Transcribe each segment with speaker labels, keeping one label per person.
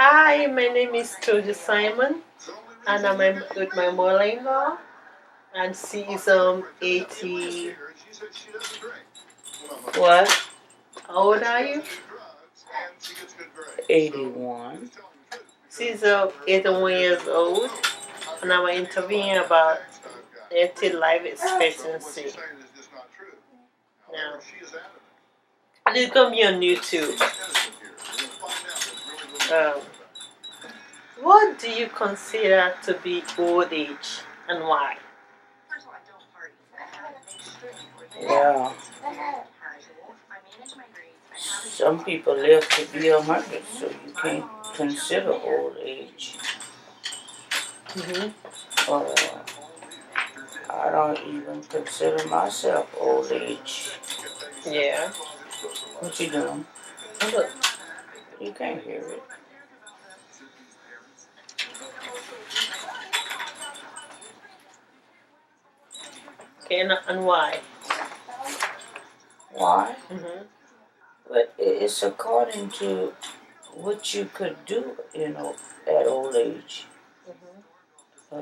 Speaker 1: Hi, my name is Toja Simon, and with my mother-in-law, and she is 80.
Speaker 2: What?
Speaker 1: How old are you?
Speaker 2: 81.
Speaker 1: She's 81 years old, and I'm interviewing about empty life expectancy. Now, it's gonna be on YouTube. Um, what do you consider to be old age, and why?
Speaker 2: Yeah. Some people live to be 100, so you can't consider old age.
Speaker 1: Mm-hmm.
Speaker 2: I don't even consider myself old age.
Speaker 1: Yeah.
Speaker 2: What you doing?
Speaker 1: Look.
Speaker 2: You can't hear it.
Speaker 1: Okay, and why?
Speaker 2: Why?
Speaker 1: Mm-hmm.
Speaker 2: But it's according to what you could do, at old age. Uh,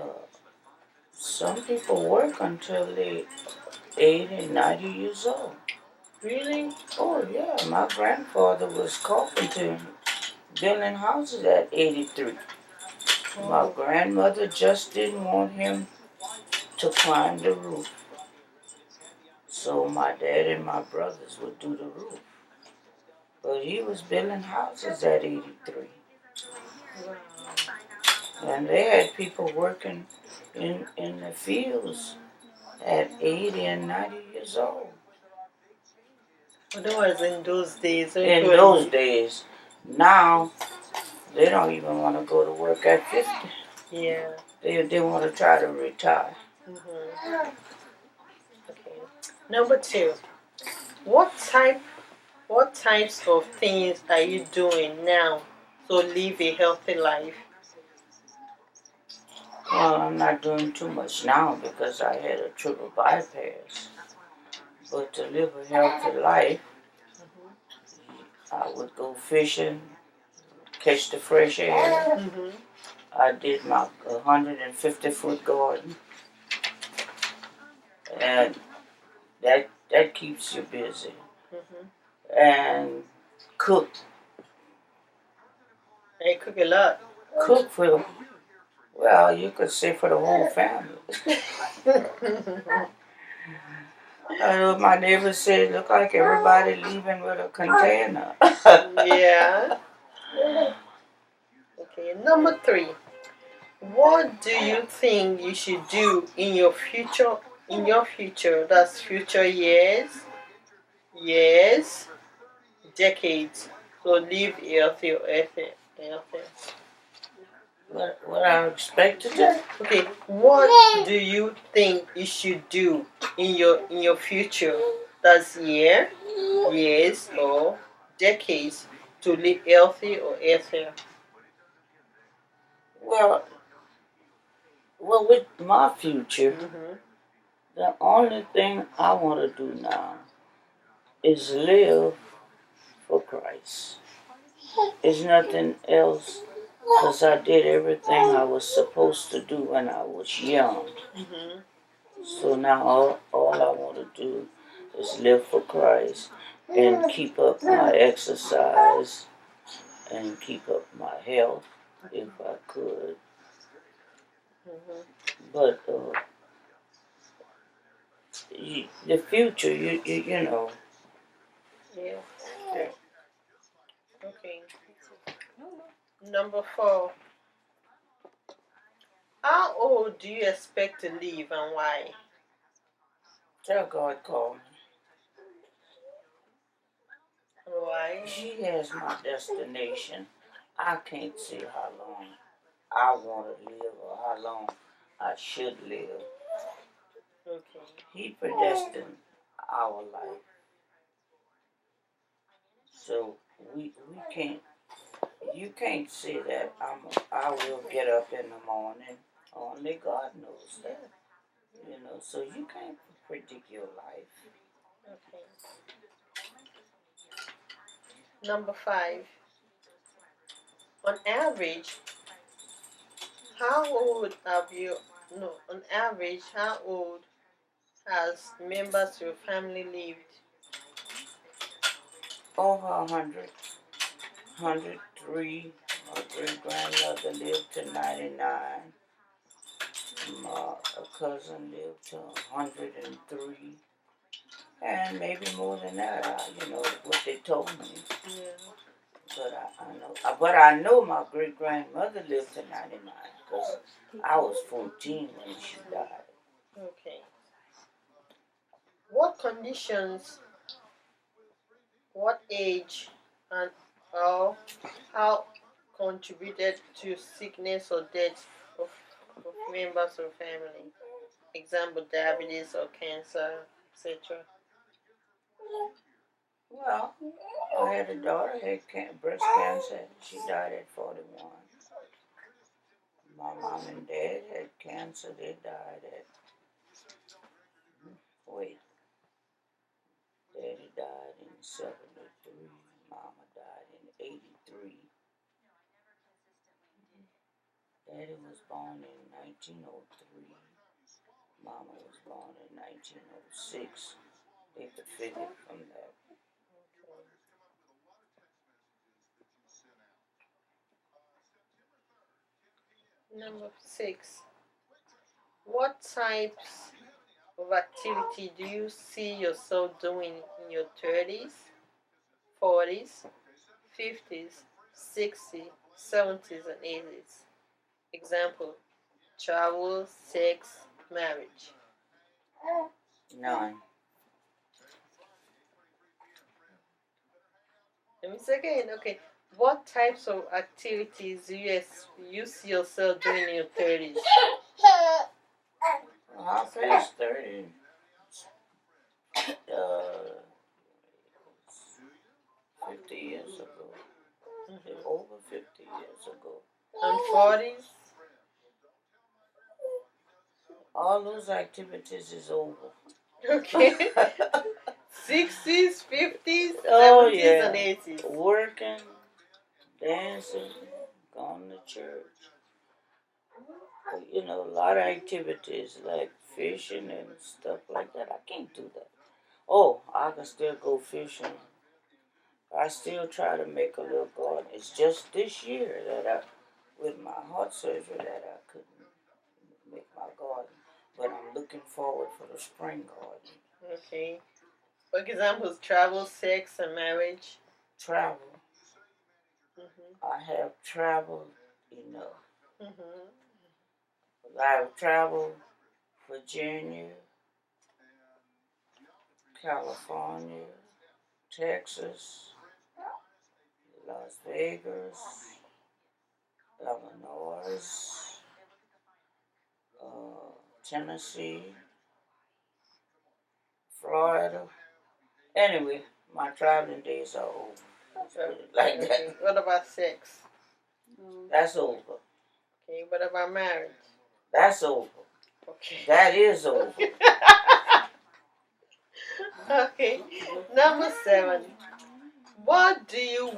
Speaker 2: some people work until they 80, 90 years old.
Speaker 1: Really?
Speaker 2: Oh, yeah. My grandfather was carpenter building houses at 83. My grandmother just didn't want him to climb the roof. So my dad and my brothers would do the roof. But he was building houses at 83. And they had people working in the fields at 80 and 90 years old.
Speaker 1: Otherwise, in those days,
Speaker 2: In those days, now they don't even want to go to work at 50.
Speaker 1: Yeah.
Speaker 2: They want to try to retire.
Speaker 1: Mm-hmm. Okay. Number two, what types of things are you doing now to live a healthy life?
Speaker 2: Well, I'm not doing too much now because I had a triple bypass. But to live a healthy life, I would go fishing, catch the fresh air.
Speaker 1: Mm-hmm.
Speaker 2: I did my 150-foot garden, and that keeps you busy.
Speaker 1: Mm-hmm.
Speaker 2: And cook.
Speaker 1: I cook a lot.
Speaker 2: Cook for, well, you could say for the whole family. My neighbor said, look like everybody leaving with a container.
Speaker 1: Yeah. Okay. Number three, what do you think you should do in your future? In your future, that's future years, decades. So live healthy, healthy.
Speaker 2: What I expect to do?
Speaker 1: Okay, what do you think you should do in your future? That's years, or decades to live healthy or healthier.
Speaker 2: Well, with my future, the only thing I want to do now is live for Christ. It's nothing else because I did everything I was supposed to do when I was young. So now all I want to do is live for Christ and keep up my exercise and keep up my health if I could. But the future, you know.
Speaker 1: Yeah. Okay. Number four. How old do you expect to live and why?
Speaker 2: Tell God call me.
Speaker 1: And why?
Speaker 2: He has my destination. I can't see how long I want to live or how long I should live.
Speaker 1: Okay.
Speaker 2: He predestined our life. So we can't, you can't say that I will get up in the morning. Only God knows that. So you can't predict your life.
Speaker 1: Okay. Number five. On average, how old have you? No, on average, how old has members of your family lived?
Speaker 2: Over 100. 103. My great grandmother lived to 99. My cousin lived to 103. And maybe more than that, what they told me.
Speaker 1: Yeah.
Speaker 2: But I know my great grandmother lived to 99 because I was 14 when she died.
Speaker 1: Okay. What conditions, what age, and how contributed to sickness or death of members of family? Example, diabetes or cancer, etc.
Speaker 2: Well, I had a daughter had breast cancer. She died at 41. My mom and dad had cancer. They died at, wait, daddy died in 73. Mama died in 83. Daddy was born in 1903. Mama was born in 1906. They could figure from that.
Speaker 1: Number 6. What types of activity do you see yourself doing in your 30s, 40s, 50s, 60s, 70s, and 80s? Example, travel, sex, marriage.
Speaker 2: None.
Speaker 1: Let me say again. Okay. What types of activities do you see yourself doing in your 30s?
Speaker 2: I finished 30. 50 years ago. Over 50 years ago.
Speaker 1: And 40s?
Speaker 2: All those activities is over.
Speaker 1: Okay. 60s, 50s, 70s,
Speaker 2: Oh, yeah.
Speaker 1: and 80s.
Speaker 2: Working, dancing, going to church. A lot of activities like fishing and stuff like that. I can't do that. Oh, I can still go fishing. I still try to make a little garden. It's just this year that with my heart surgery, that I couldn't make my garden. But I'm looking forward for the spring garden.
Speaker 1: Okay. For example, travel, sex, and marriage.
Speaker 2: Travel. I have traveled enough. I have traveled Virginia, California, Texas, Las Vegas, Illinois, Tennessee, Florida. Anyway, my traveling days are over. Let's put it like that.
Speaker 1: What about sex?
Speaker 2: That's over.
Speaker 1: Okay, what about marriage?
Speaker 2: That's over.
Speaker 1: Okay.
Speaker 2: That is over.
Speaker 1: Okay. Number 7. What do you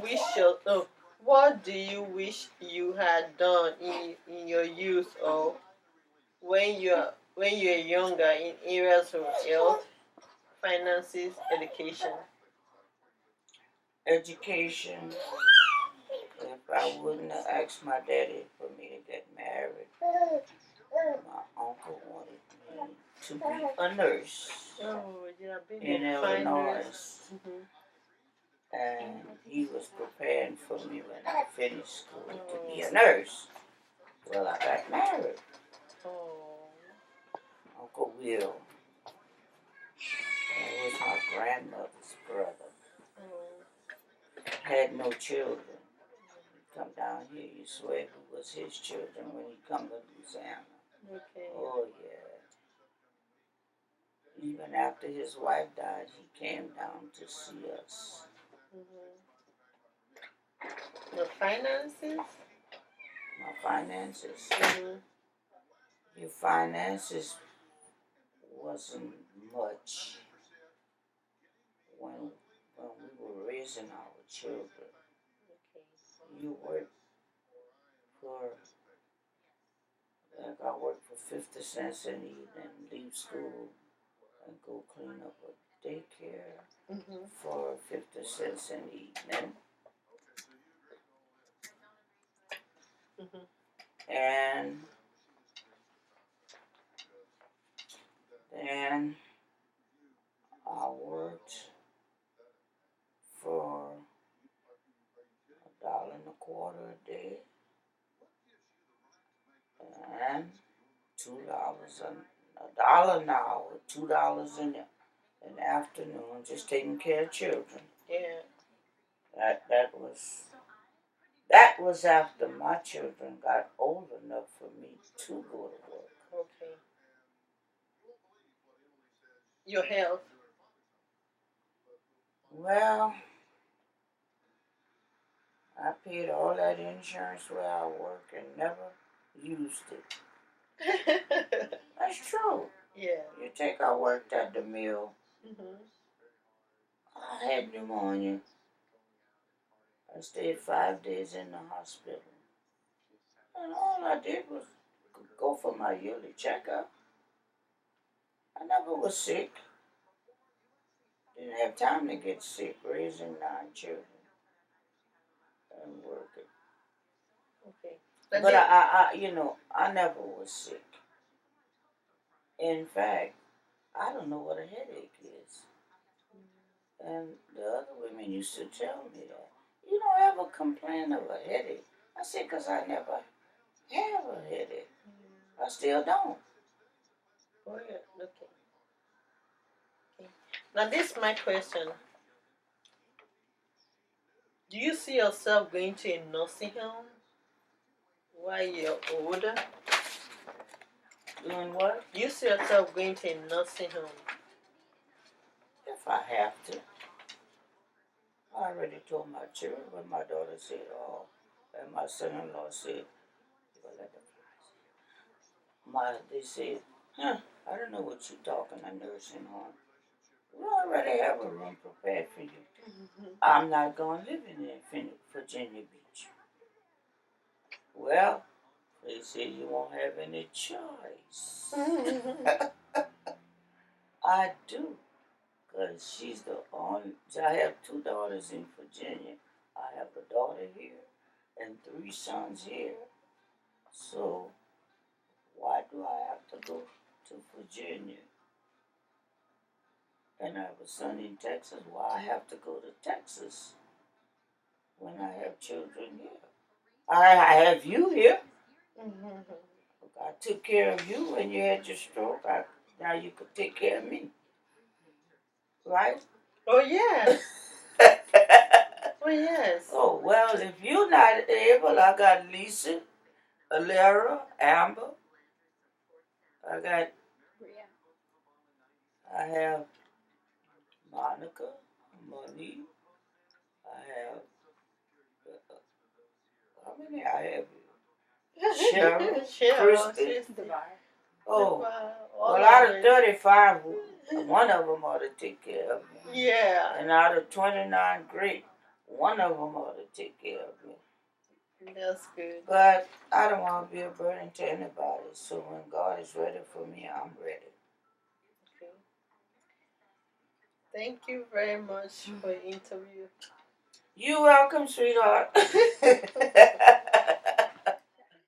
Speaker 1: wish you had done in your youth or when you're younger in areas of health, finances, education?
Speaker 2: Education. If I wouldn't have asked my daddy for me to get married, my uncle wanted me to be a nurse in Illinois. And he was preparing for me when I finished school to be a nurse. Well, I got married. Uncle Will. That was my grandmother's brother. Had no children. He'd come down here, you swear who was his children when he come to Louisiana.
Speaker 1: Okay.
Speaker 2: Oh, yeah. Even after his wife died, he came down to see us.
Speaker 1: Your finances?
Speaker 2: My finances? Your finances wasn't much when we were raising our children. You worked for, like, I work for 50 cents in the evening, leave school, and go clean up a daycare for 50 cents in the evening. And then I worked for $1.25 a day and $2 $1 an hour, $2 in the afternoon, just taking care of children.
Speaker 1: Yeah.
Speaker 2: That was after my children got old enough for me to go to work.
Speaker 1: Okay. Your health?
Speaker 2: Well, I paid all that insurance where I work and never used it. That's true.
Speaker 1: Yeah.
Speaker 2: You think I worked at the mill? I had pneumonia. I stayed 5 days in the hospital. And all I did was go for my yearly checkup. I never was sick. Didn't have time to get sick raising 9 children and working.
Speaker 1: Okay.
Speaker 2: But I never was sick. In fact, I don't know what a headache is. And the other women used to tell me that. You don't ever complain of a headache. I said, because I never have a headache. I still don't.
Speaker 1: Oh, yeah. Okay. Now, this is my question. Do you see yourself going to a nursing home while you're older?
Speaker 2: Doing what?
Speaker 1: You see yourself going to a nursing home?
Speaker 2: If I have to. I already told my children what my daughter said, and my son-in-law said, they said, I don't know what you're talking, a nursing home. We already have a room prepared for you. I'm not going to live in Virginia Beach. Well, they said you won't have any choice. I do, because she's the only. I have 2 daughters in Virginia. I have a daughter here and 3 sons here. So why do I have to go to Virginia? And I have a son in Texas. Why I have to go to Texas when I have children here? I have you here. I took care of you when you had your stroke. Now you could take care of me. Right?
Speaker 1: Oh, yes. Oh, yes.
Speaker 2: Oh, well, if you're not able, I got Lisa, Alera, Amber. I have Monica, Monique. I have, how many I have? Cheryl, Christy. Oh, well, out of 35, one of them ought to take care of me.
Speaker 1: Yeah.
Speaker 2: And out of 29 great, one of them ought to take care of me.
Speaker 1: That's good.
Speaker 2: But I don't want to be a burden to anybody. So when God is ready for me, I'm ready.
Speaker 1: Okay. Thank you very much for the interview.
Speaker 2: You're welcome, sweetheart.